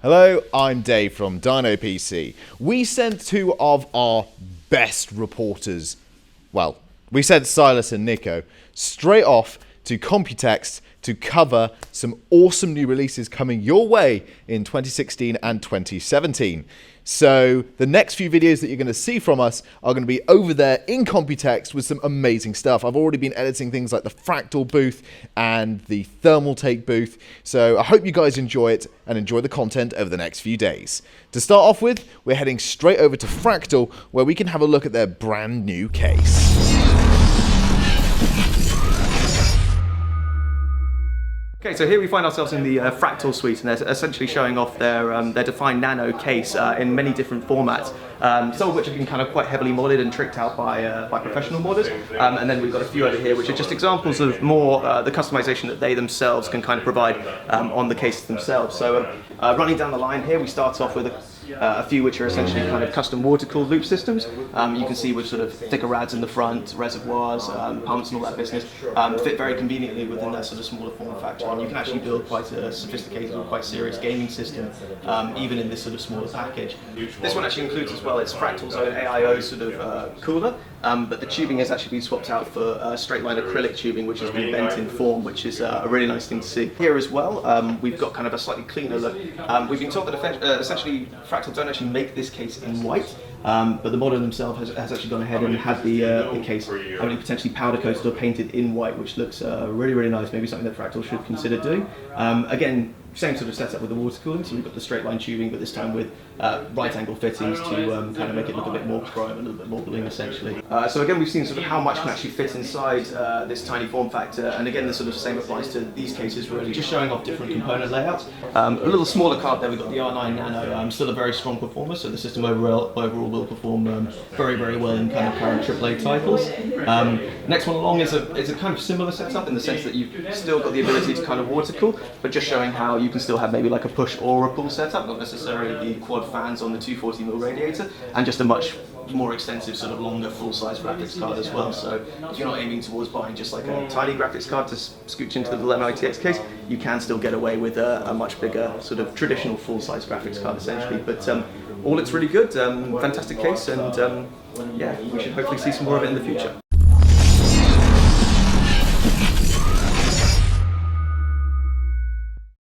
Hello, I'm Dave from DinoPC. We sent two of our best reporters, well, we sent Silas and Nico, straight off to Computex to cover some awesome new releases coming your way in 2016 and 2017. So the next few videos that you're going to see from us are going to be over there in Computex with some amazing stuff. I've already been editing things like the FRACTAL booth and the Thermal Take booth. So I hope you guys enjoy it and enjoy the content over the next few days. To start off with, we're heading straight over to FRACTAL where we can have a look at their brand new case. Okay, so here we find ourselves in the FRACTAL suite, and they're essentially showing off their defined Nano case in many different formats, some of which have been kind of quite heavily modded and tricked out by professional modders, and then we've got a few over here which are just examples of more the customization that they themselves can kind of provide on the cases themselves. So running down the line here, we start off with a few which are essentially kind of custom water-cooled loop systems. You can see with sort of thicker rads in the front, reservoirs, pumps and all that business, fit very conveniently within that sort of smaller form factor. And you can actually build quite a sophisticated or quite serious gaming system, even in this sort of smaller package. This one actually includes as well, it's FRACTAL's own AIO sort of cooler, but the tubing has actually been swapped out for straight line acrylic tubing, which has been bent in form, which is a really nice thing to see. Here as well, we've got kind of a slightly cleaner look. We've been told that essentially FRACTAL don't actually make this case in white, but the modder themselves has actually gone ahead and had the case only potentially powder coated or painted in white, which looks really, really nice. Maybe something that FRACTAL should consider doing. Again, same sort of setup with the water cooling, so we've got the straight line tubing, but this time with right angle fittings to kind of make it look a bit more chrome, a little bit more bling essentially. So again, we've seen sort of how much can actually fit inside this tiny form factor, and again the sort of same applies to these cases really, just showing off different component layouts. A little smaller card there, we've got the R9 Nano, still a very strong performer, so the system overall will perform very, very well in kind of current AAA titles. Next one along is a kind of similar setup in the sense that you've still got the ability to kind of water cool, but just showing how you can still have maybe like a push or a pull setup, not necessarily the quad fans on the 240mm radiator, and just a much more extensive sort of longer full-size graphics card as well. So if you're not aiming towards buying just like a tiny graphics card to scooch into the Dilemma ITX case, you can still get away with a much bigger sort of traditional full-size graphics card essentially. But all looks really good, fantastic case, and yeah, we should hopefully see some more of it in the future.